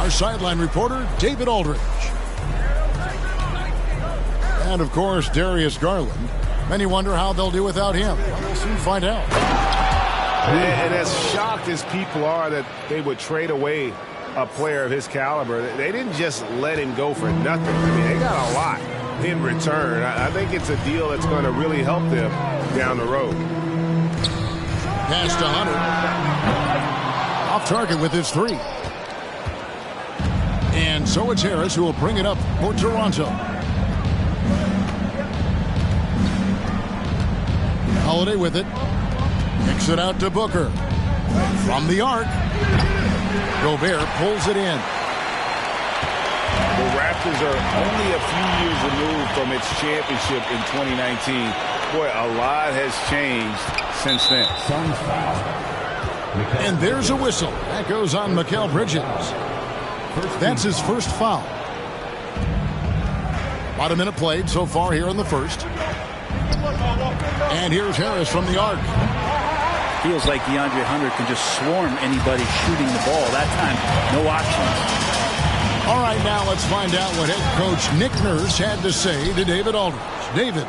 our sideline reporter, David Aldridge. And, of course, Darius Garland. Many wonder how they'll do without him. Well, we'll soon find out. And as shocked as people are that they would trade away a player of his caliber, they didn't just let him go for nothing. I mean, they got a lot in return. I think it's a deal that's going to really help them down the road. Pass to Hunter. Off target with his three. And so it's Harris who will bring it up for Toronto. Holiday with it. Kicks it out to Booker. From the arc. Gobert pulls it in. The Raptors are only a few years removed from its championship in 2019. Boy, a lot has changed since then. And there's a whistle. That goes on Mikal Bridges. That's his first foul. About a minute played so far here in the first. And here's Harris from the arc. Feels like DeAndre Hunter can just swarm anybody shooting the ball. That time, no options. All right, now let's find out what head coach Nick Nurse had to say to David Aldridge. David.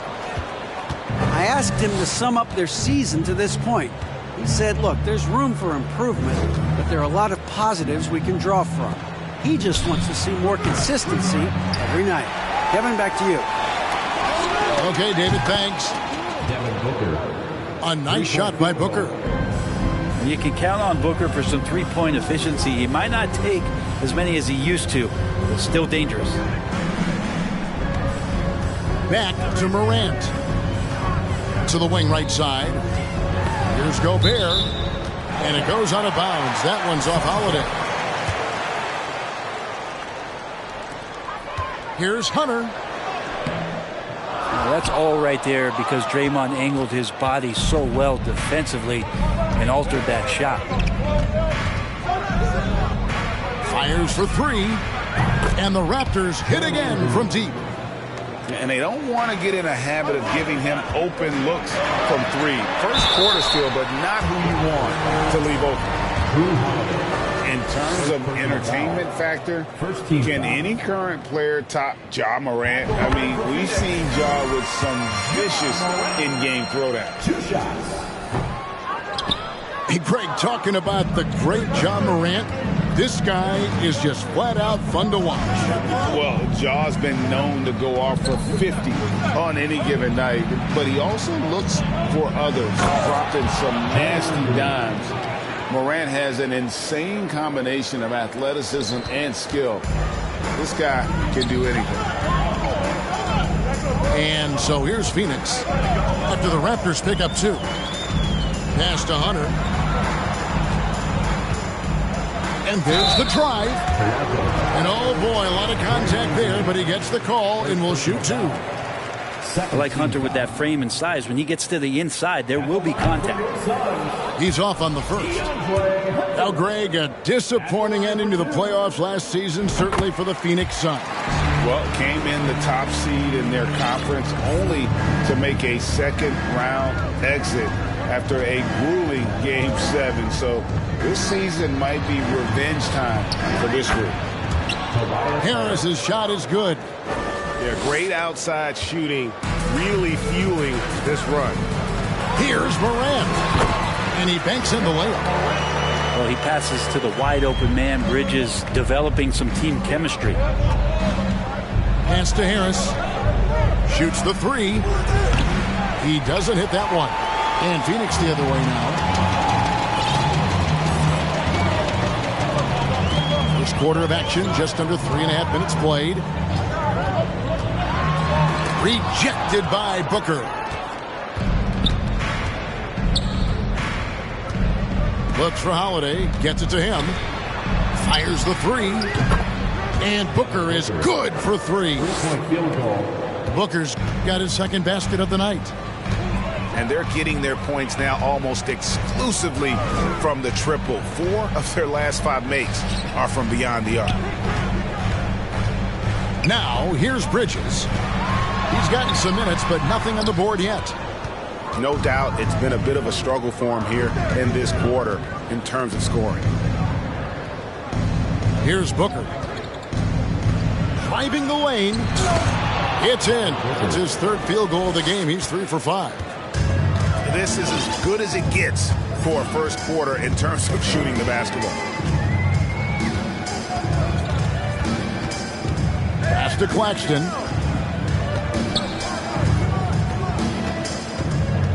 I asked him to sum up their season to this point. He said, look, there's room for improvement, but there are a lot of positives we can draw from. He just wants to see more consistency every night. Kevin, back to you. Okay, David, thanks. A nice shot by Booker. You can count on Booker for some three-point efficiency. He might not take as many as he used to, but still dangerous. Back to Morant. To the wing right side. Here's Gobert. And it goes out of bounds. That one's off Holiday. Here's Hunter. Now that's all right there because Draymond angled his body so well defensively and altered that shot. Fires for three. And the Raptors hit again from deep. And they don't want to get in a habit of giving him open looks from three. First quarter still, but not who you want to leave open. In terms of entertainment factor, can any current player top Ja Morant? I mean, we've seen Ja with some vicious in-game throwdowns. 2 shots. Hey, Greg, talking about the great Ja Morant, this guy is just flat out fun to watch. Well, Ja's been known to go off for 50 on any given night, but he also looks for others, dropping some nasty dimes. Morant has an insane combination of athleticism and skill. This guy can do anything. And so here's Phoenix after the Raptors pick up 2. Pass to Hunter. And there's the drive. And oh boy, a lot of contact there, but he gets the call and will shoot 2. I like Hunter with that frame and size. When he gets to the inside, there will be contact. He's off on the first. Now, Greg, a disappointing ending to the playoffs last season, certainly for the Phoenix Suns. Well, came in the top seed in their conference only to make a second-round exit after a grueling Game 7. So this season might be revenge time for this group. Harris's shot is good. Yeah, great outside shooting, really fueling this run. Here's Morant. And he banks in the layup. Well, he passes to the wide-open man. Bridges developing some team chemistry. Pass to Harris. Shoots the 3. He doesn't hit that one. And Phoenix the other way now. First quarter of action, just under 3.5 minutes played. Rejected by Booker. Looks for Holiday. Gets it to him. Fires the 3. And Booker is good for 3. Booker's got his second basket of the night. And they're getting their points now almost exclusively from the triple. 4 of their last 5 makes are from beyond the arc. Now, here's Bridges. He's gotten some minutes, but nothing on the board yet. No doubt it's been a bit of a struggle for him here in this quarter in terms of scoring. Here's Booker. Driving the lane. It's in. It's his third field goal of the game. He's 3 for 5. This is as good as it gets for a first quarter in terms of shooting the basketball. Pass to Claxton.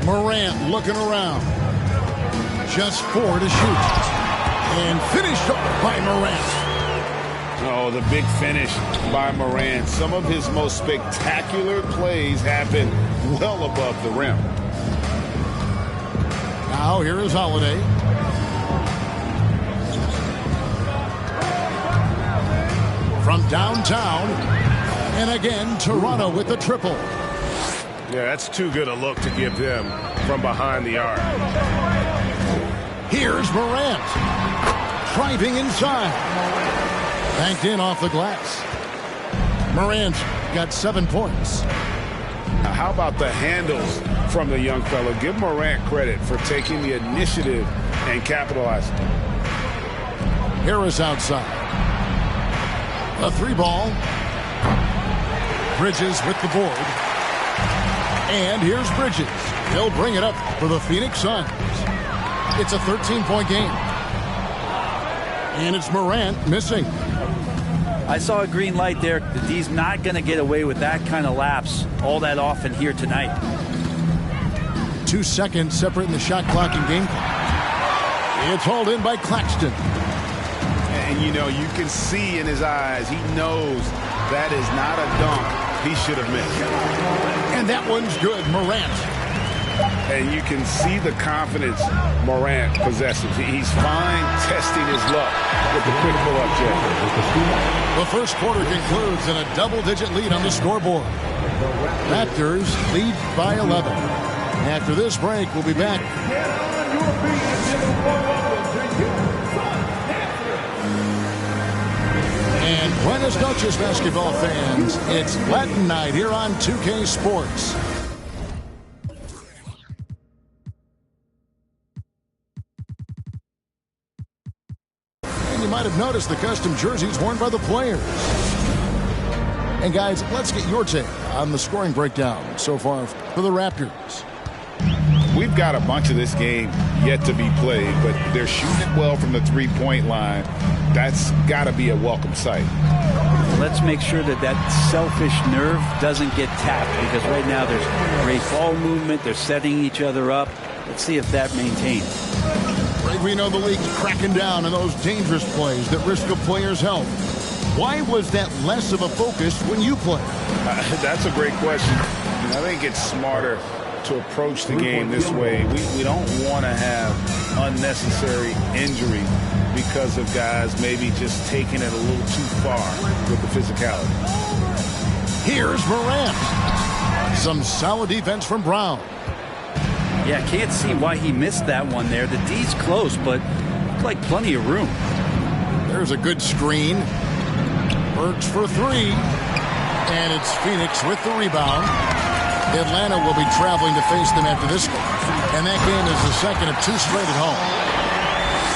Morant looking around. Just 4 to shoot. And finished by Morant. Oh, the big finish by Morant. Some of his most spectacular plays happen well above the rim. Now here is Holiday. From downtown. And again, Toronto with the triple. Yeah, that's too good a look to give them from behind the arc. Here's Morant. Driving inside. Banked in off the glass. Morant got 7 points. How about the handles from the young fella? Give Morant credit for taking the initiative and capitalizing. Harris outside. A 3-ball. Bridges with the board. And here's Bridges. He'll bring it up for the Phoenix Suns. It's a 13-point game. And it's Morant missing. I saw a green light there. The D's not going to get away with that kind of lapse all that often here tonight. 2 seconds separating the shot clock and game clock. It's hauled in by Claxton. And, you know, you can see in his eyes, he knows that is not a dunk he should have missed. And that one's good, Morant. And you can see the confidence Morant possesses. He's fine testing his luck with the quick pull-up jab. The first quarter concludes in a double-digit lead on the scoreboard. Raptors lead by 11. After this break, we'll be back. And buenas noches, basketball fans. It's Latin night here on 2K Sports. You might have noticed the custom jerseys worn by the players. And guys, let's get your take on the scoring breakdown so far for the Raptors. We've got a bunch of this game yet to be played, but they're shooting it well from the three-point line. That's got to be a welcome sight. Let's make sure that that selfish nerve doesn't get tapped, because right now there's great ball movement. They're setting each other up. Let's see if that maintains. We know the league's cracking down on those dangerous plays that risk a player's health. Why was that less of a focus when you play? That's a great question. I think it's smarter to approach the game this way. We don't want to have unnecessary injury because of guys maybe just taking it a little too far with the physicality. Here's Morant. Some solid defense from Brown. Yeah, can't see why he missed that one there. The D's close, but looked like plenty of room. There's a good screen. Burks for 3. And it's Phoenix with the rebound. Atlanta will be traveling to face them after this one. And that game is the second of 2 straight at home.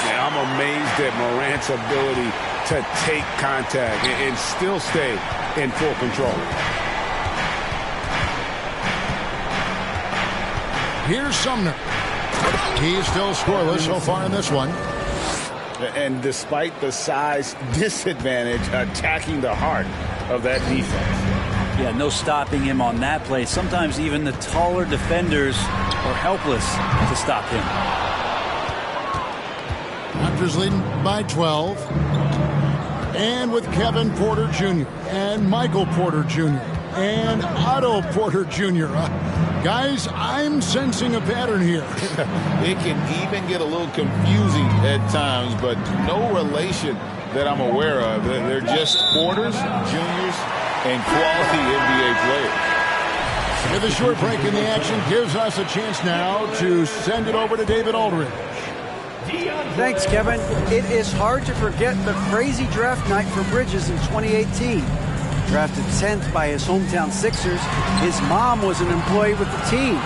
Yeah, I'm amazed at Morant's ability to take contact and still stay in full control. Here's Sumner. He's still scoreless so far in this one. And despite the size disadvantage, attacking the heart of that defense. Yeah, no stopping him on that play. Sometimes even the taller defenders are helpless to stop him. Raptors leading by 12. And with Kevin Porter Jr. and Michael Porter Jr. and Otto Porter Jr. Guys, I'm sensing a pattern here. It can even get a little confusing at times, but no relation that I'm aware of. They're just Porters, juniors, and quality NBA players. With a short break in the action gives us a chance now to send it over to David Aldridge. Thanks, Kevin. It is hard to forget the crazy draft night for Bridges in 2018. Drafted 10th by his hometown Sixers, his mom was an employee with the team.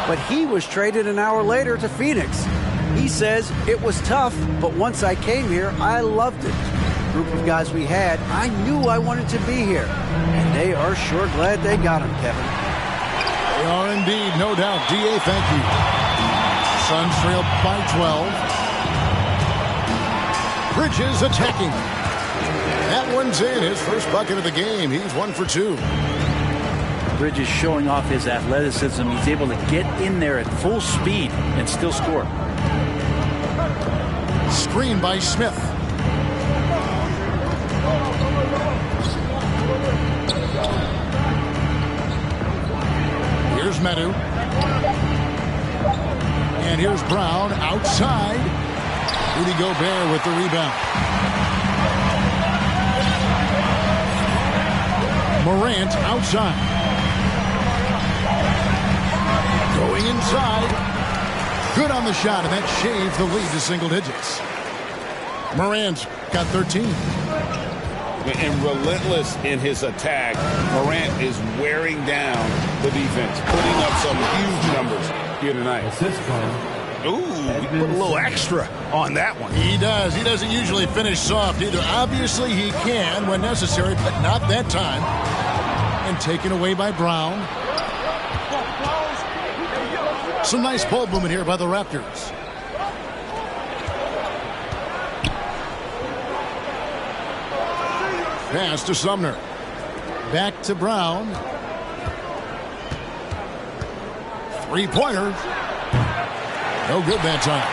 But he was traded an hour later to Phoenix. He says, it was tough, but once I came here, I loved it. group of guys we had, I knew I wanted to be here. And they are sure glad they got him, Kevin. They are indeed, no doubt. DA, thank you. Suns trail by 12. Bridges attacking. That one's in. His first bucket of the game. He's 1 for 2. Bridges showing off his athleticism. He's able to get in there at full speed and still score. Screen by Smith. Here's Medu. And here's Brown outside. Rudy Gobert with the rebound. Morant outside. Going inside. Good on the shot, and that shaves the lead to single digits. Morant's got 13. And relentless in his attack, Morant is wearing down the defense, putting up some huge numbers here tonight. Ooh, he put a little extra on that one. He does. He doesn't usually finish soft either. Obviously, he can when necessary, but not that time. And taken away by Brown. Some nice ball movement here by the Raptors. Pass to Sumner. Back to Brown. Three-pointer. No good that time.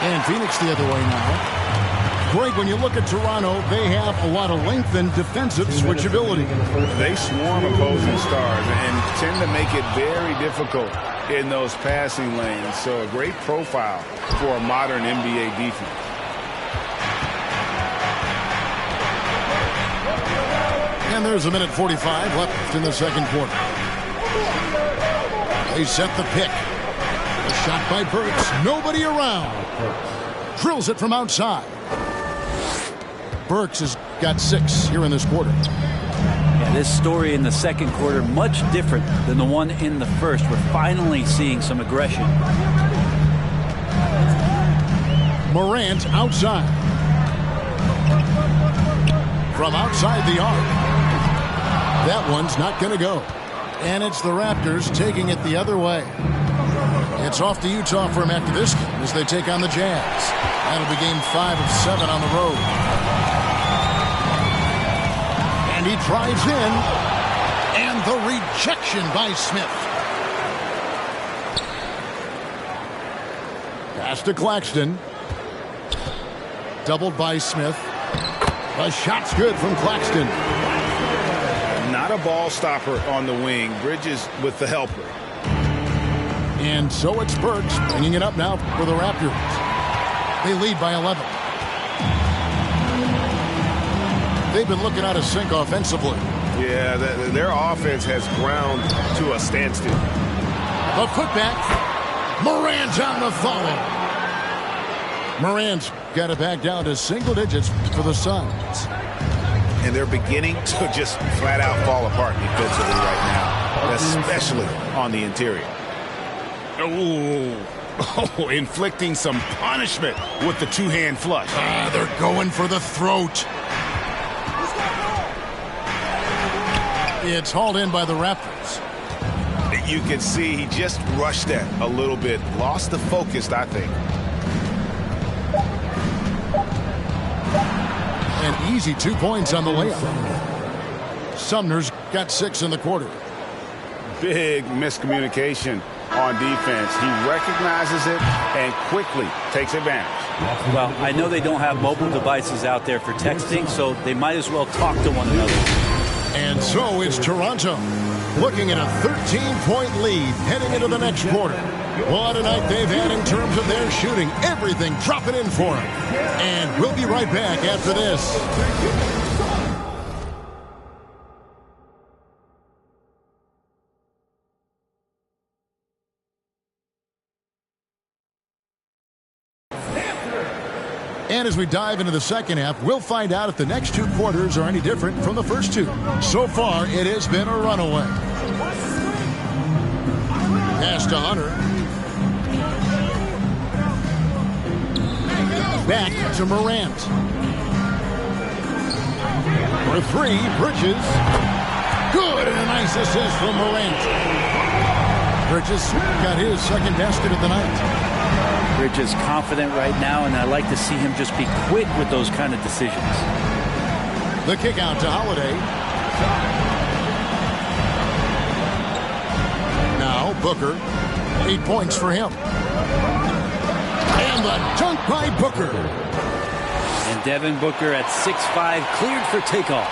And Phoenix the other way now. Greg, when you look at Toronto, they have a lot of length and defensive switchability. They swarm opposing stars and tend to make it very difficult in those passing lanes. So a great profile for a modern NBA defense. And there's a minute 45 left in the second quarter. They set the pick. A shot by Burks. Nobody around. Drills it from outside. Burks has got 6 here in this quarter. Yeah, this story in the second quarter much different than the one in the first. We're finally seeing some aggression. Morant outside. From outside the arc. That one's not going to go. And it's the Raptors taking it the other way. It's off to Utah for him after this game as they take on the Jazz. That'll be game 5 of 7 on the road. And he drives in. And the rejection by Smith. Pass to Claxton. Doubled by Smith. A shot's good from Claxton. Not a ball stopper on the wing. Bridges with the helper. And so it's Burks bringing it up now for the Raptors. They lead by 11. They've been looking out of sync offensively. Yeah, their offense has ground to a standstill. A putback. Morant on the follow. Morant's got it back down to single digits for the Suns. And they're beginning to just flat out fall apart defensively right now, especially on the interior. Oh, inflicting some punishment with the two-hand flush. They're going for the throat. It's hauled in by the Raptors. You can see he just rushed that a little bit. Lost the focus, I think. An easy 2 points on the layup. Sumner's got 6 in the quarter. Big miscommunication on defense. He recognizes it and quickly takes advantage. Well, I know they don't have mobile devices out there for texting, so they might as well talk to one another. And so it's Toronto looking at a 13-point lead heading into the next quarter. What a night they've had in terms of their shooting. Everything dropping in for them. And we'll be right back after this. And as we dive into the second half, we'll find out if the next 2 quarters are any different from the first 2. So far, it has been a runaway. Pass to Hunter. Back to Morant. For three, Bridges. Good, and a nice assist from Morant. Bridges got his second basket of the night. Bridges confident right now, and I like to see him just be quick with those kind of decisions. The kick out to Holiday. Now Booker. 8 points for him. And the dunk by Booker. And Devin Booker at 6'5", cleared for takeoff.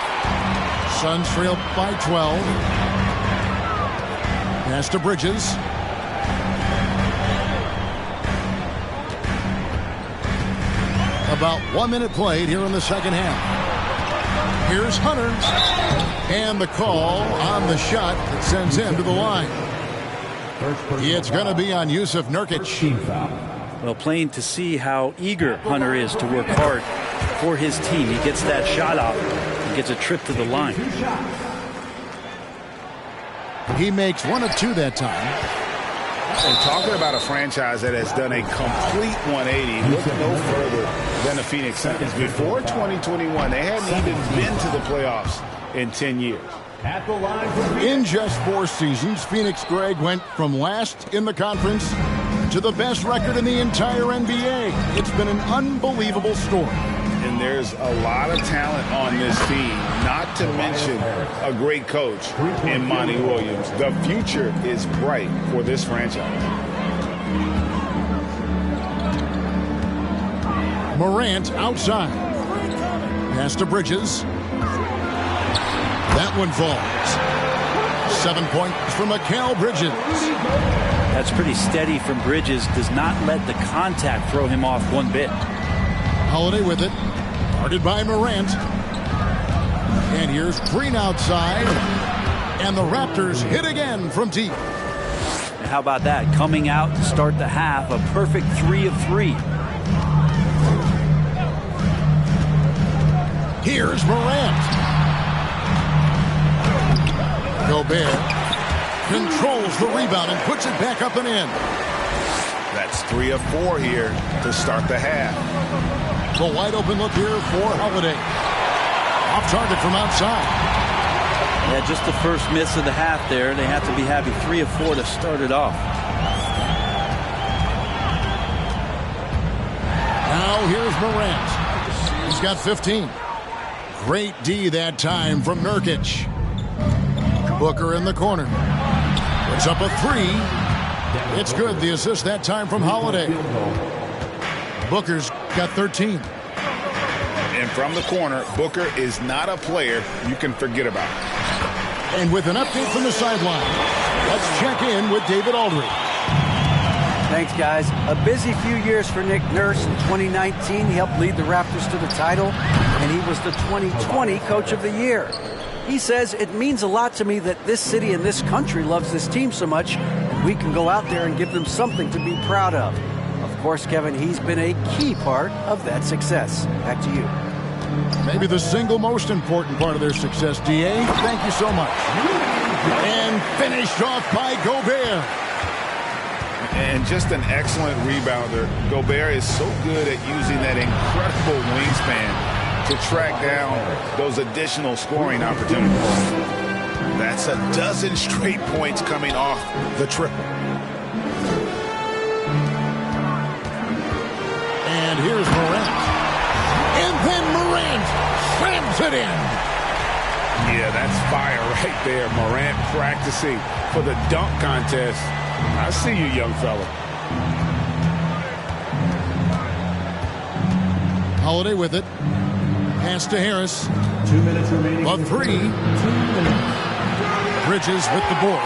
Suns trail by 12. Pass to Bridges. About 1 minute played here in the second half. Here's Hunter. And the call on the shot that sends him to the line. It's going to be on Yusuf Nurkic. Well, plain to see how eager Hunter is to work hard for his team. He gets that shot off and gets a trip to the line. He makes 1 of 2 that time. And talking about a franchise that has done a complete 180, look no further than the Phoenix Suns. Before 2021, they hadn't even been to the playoffs in 10 years. In just 4 seasons, Phoenix, Greg, went from last in the conference to the best record in the entire NBA. It's been an unbelievable story. And there's a lot of talent on this team, not to mention a great coach in Monty Williams. The future is bright for this franchise. Morant outside. Pass to Bridges. That one falls. 7 points for Mikal Bridges. That's pretty steady from Bridges. Does not let the contact throw him off one bit. Holiday with it. Guarded by Morant. And here's Green outside. And the Raptors hit again from deep. And how about that? Coming out to start the half, a perfect 3 of 3. Here's Morant. Gobert controls the rebound and puts it back up and in. That's 3 of 4 here to start the half. The wide open look here for Holiday. Off target from outside. Yeah, just the first miss of the half there. They have to be happy. 3 of 4 to start it off. Now here's Morant. He's got 15. Great D that time from Nurkic. Booker in the corner. Puts up a 3. It's good. The assist that time from Holiday. Booker's got 13. And from the corner, Booker is not a player you can forget about. And with an update from the sideline, let's check in with David Aldridge. Thanks, guys. A busy few years for Nick Nurse. In 2019, he helped lead the Raptors to the title, and he was the 2020 Coach of the Year. He says, it means a lot to me that this city and this country loves this team so much, and we can go out there and give them something to be proud of. Of course, Kevin, he's been a key part of that success. Back to you. Maybe the single most important part of their success, D.A. Thank you so much. And finished off by Gobert. And just an excellent rebounder. Gobert is so good at using that incredible wingspan to track down those additional scoring opportunities. That's a dozen straight points coming off the triple. And here's Morant. And then Morant slams it in. Yeah, that's fire right there. Morant practicing for the dunk contest. I see you, young fella. Holiday with it. Pass to Harris. 2 minutes remaining. A 3. 2 minutes. Bridges with the board.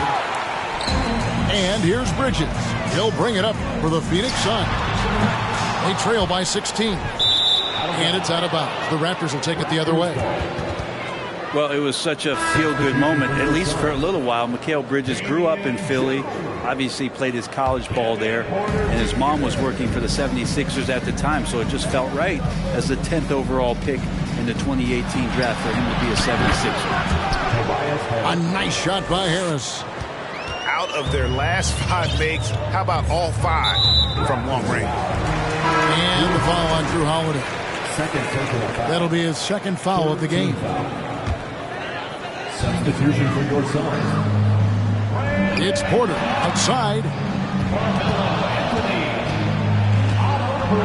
And here's Bridges. He'll bring it up for the Phoenix Suns. They trail by 16. And it's out of bounds. The Raptors will take it the other way. Well, it was such a feel-good moment, at least for a little while. Mikal Bridges grew up in Philly, obviously played his college ball there, and his mom was working for the 76ers at the time, so it just felt right as the 10th overall pick in the 2018 draft for him to be a 76er. A nice shot by Harris. Out of their last 5 makes, how about all 5 from long range? And the foul on Drew Holiday. Second personal foul. That'll be his second foul of the game. Substitution for your son. It's Porter outside.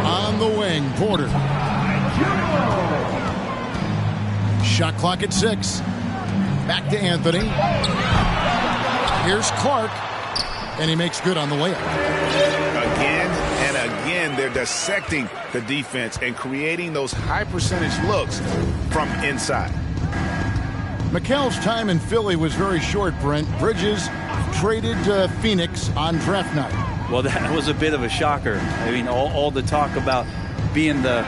On the wing, Porter. Shot clock at 6. Back to Anthony. Here's Clark. And he makes good on the layup. Again and again, they're dissecting the defense and creating those high percentage looks from inside. McHale's time in Philly was very short, Brent. Bridges traded to Phoenix on draft night. Well, that was a bit of a shocker. I mean, all the talk about being the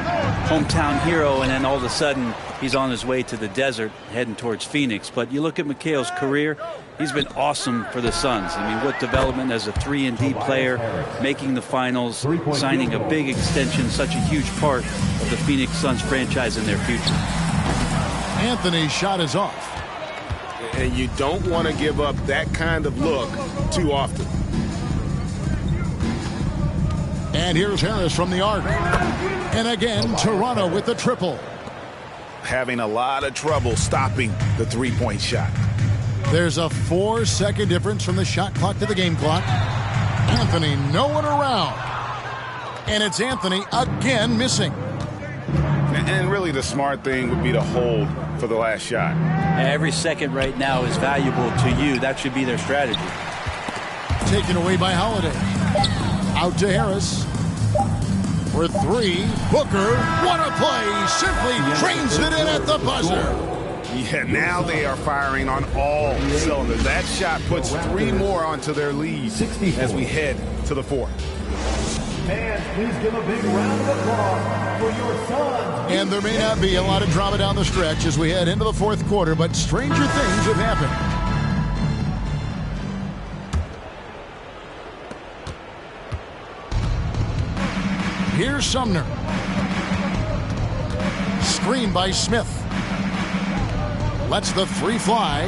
hometown hero, and then all of a sudden he's on his way to the desert heading towards Phoenix. But you look at McHale's career, he's been awesome for the Suns. I mean, what development as a 3-and-D player, making the finals, signing a big extension, such a huge part of the Phoenix Suns franchise in their future. Anthony's shot is off. And you don't want to give up that kind of look too often. And here's Harris from the arc. And again, Toronto with the triple. Having a lot of trouble stopping the three-point shot. There's a 4-second difference from the shot clock to the game clock. Anthony, no one around. And it's Anthony again missing. And really the smart thing would be to hold for the last shot. Every second right now is valuable to you. That should be their strategy. Taken away by Holiday. Out to Harris. For 3. Booker. What a play. Simply drains it in at the buzzer. Yeah, now they are firing on all cylinders. That shot puts 3 more onto their lead as we head to the 4th. And please give a big round of applause for your son. And there may not be a lot of drama down the stretch as we head into the 4th quarter, but stranger things have happened. Here's Sumner. Screen by Smith. Lets the 3 fly.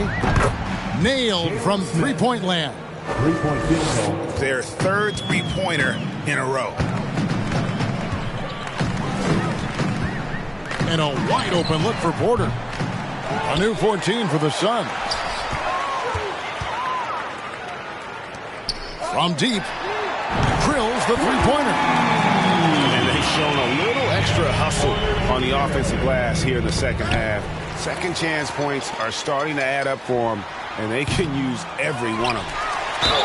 Nailed from three-point land. 3-point field goal. Their 3rd three-pointer in a row. And a wide open look for Porter. A new 14 for the Suns. From deep. Drills the three-pointer. And they've shown a little extra hustle on the offensive glass here in the second half. Second chance points are starting to add up for them, and they can use every one of them.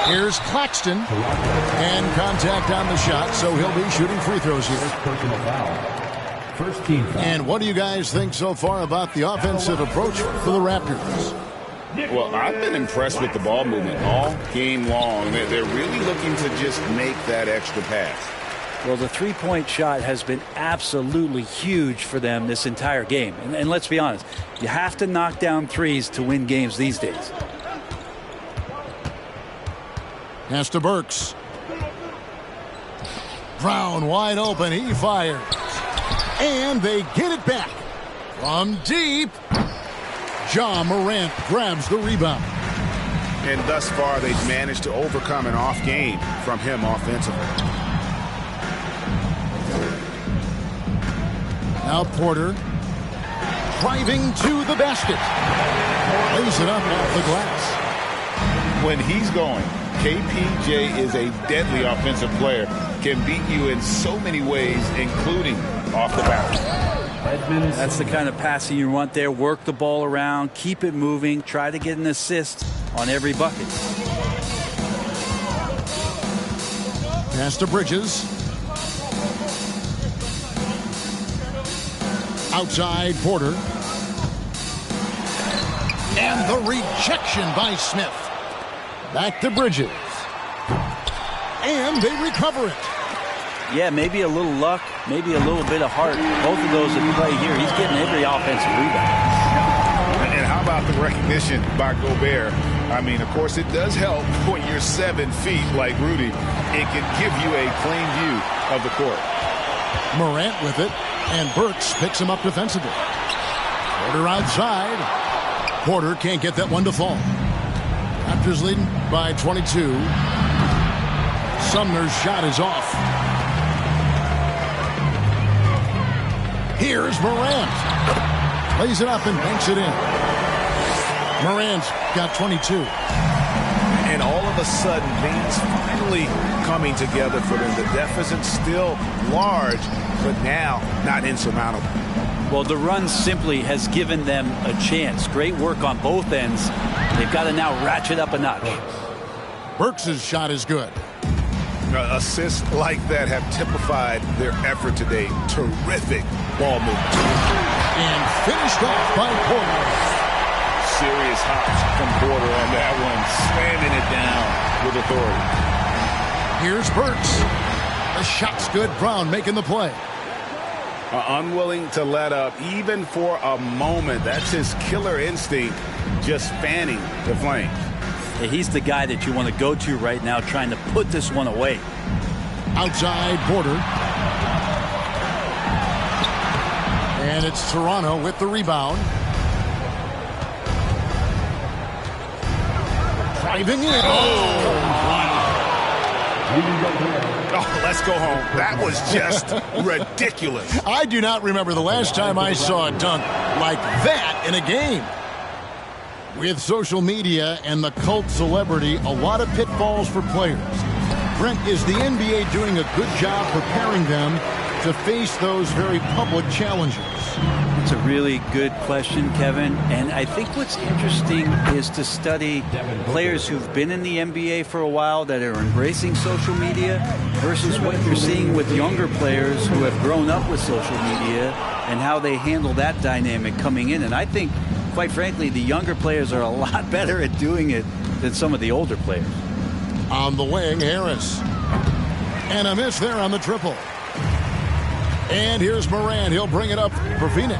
Here's Claxton. And contact on the shot, so he'll be shooting free throws here. Personal foul. First team foul. And what do you guys think so far about the offensive approach for the Raptors? Well, I've been impressed with the ball movement all game long. They're really looking to just make that extra pass. Well, the three-point shot has been absolutely huge for them this entire game. And let's be honest, you have to knock down threes to win games these days. Pass to Burks. Brown wide open. He fires. And they get it back. From deep. Ja Morant grabs the rebound. And thus far, they've managed to overcome an off game from him offensively. Now Porter. Driving to the basket. Lays it up off the glass. When he's going, KPJ is a deadly offensive player. Can beat you in so many ways, including off the bounce. That's the kind of passing you want there. Work the ball around, keep it moving, try to get an assist on every bucket. Pass to Bridges. Outside Porter. And the rejection by Smith. Back to Bridges. And they recover it. Yeah, maybe a little luck, maybe a little bit of heart. Both of those at play here. He's getting every offensive rebound. And how about the recognition by Gobert? I mean, of course, it does help when you're 7 feet like Rudy. It can give you a clean view of the court. Morant with it, and Burks picks him up defensively. Porter outside. Porter can't get that one to fall. Raptors leading by 22. Sumner's shot is off. Here's Morant. Lays it up and banks it in. Morant's got 22. And all of a sudden, things finally coming together for them. The deficit's still large, but now not insurmountable. Well, the run simply has given them a chance. Great work on both ends. They've got to now ratchet up a notch. Burks' shot is good. Assists like that have typified their effort today. Terrific ball movement. And finished off by Porter. Serious hops from Porter on that one, slamming it down with authority. Here's Burks. The shot's good. Brown making the play. Unwilling to let up even for a moment. That's his killer instinct, just fanning the flames. He's the guy that you want to go to right now, trying to put this one away. Outside Porter. And it's Toronto with the rebound. Driving in. Oh, let's go home. That was just ridiculous. I do not remember the last time I saw a dunk like that in a game. With social media and the cult celebrity, a lot of pitfalls for players. Brent, is the NBA doing a good job preparing them to face those very public challenges? It's a really good question, Kevin. And I think what's interesting is to study players who've been in the NBA for a while that are embracing social media versus what you're seeing with younger players who have grown up with social media and how they handle that dynamic coming in. And I think, quite frankly, the younger players are a lot better at doing it than some of the older players. On the wing, Harris. And a miss there on the triple. And here's Morant. He'll bring it up for Phoenix.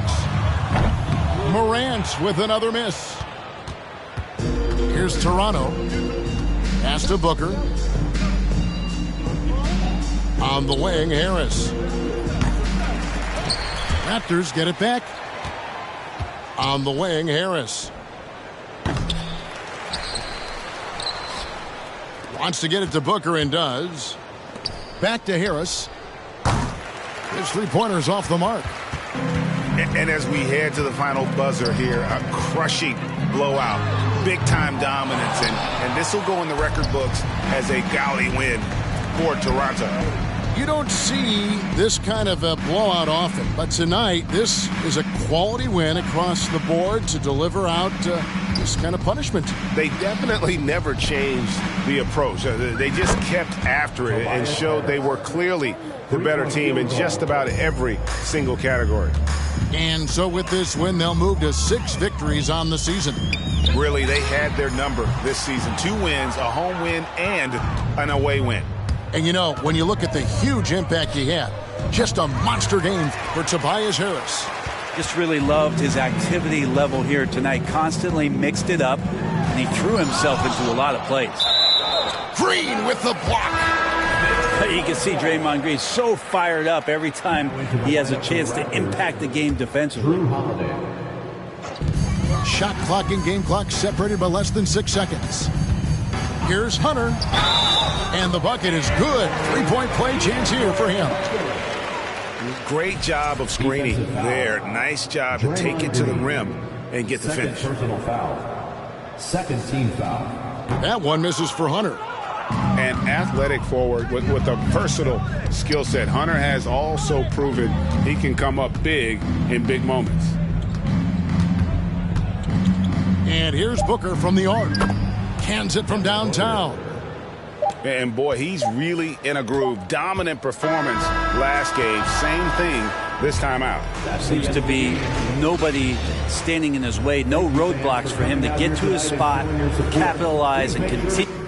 Morant with another miss. Here's Toronto. Pass to Booker. On the wing, Harris. Raptors get it back. On the wing, Harris. Wants to get it to Booker and does. Back to Harris. His three-pointer's off the mark. And as we head to the final buzzer here, a crushing blowout. Big-time dominance. And this will go in the record books as a gaudy win for Toronto. You don't see this kind of a blowout often, but tonight this is a quality win across the board to deliver out this kind of punishment. They definitely never changed the approach. They just kept after it and showed they were clearly the better team in just about every single category. And so with this win, they'll move to 6 victories on the season. Really, they had their number this season. 2 wins, a home win, and an away win. And you know, when you look at the huge impact he had, just a monster game for Tobias Harris. Just really loved his activity level here tonight. Constantly mixed it up, and he threw himself into a lot of plays. Green with the block. You can see Draymond Green so fired up every time he has a chance to impact the game defensively. Shot clock and game clock separated by less than 6 seconds. Here's Hunter. And the bucket is good. 3-point play chance here for him. Great job of screening there. Nice job to take it to the rim and get the finish. Personal foul. Second team foul. That one misses for Hunter. An athletic forward with a versatile skill set. Hunter has also proven he can come up big in big moments. And here's Booker from the arc. Cans it from downtown. And boy, he's really in a groove. Dominant performance last game. Same thing this time out. Seems to be nobody standing in his way. No roadblocks for him to get to his spot, capitalize, and continue.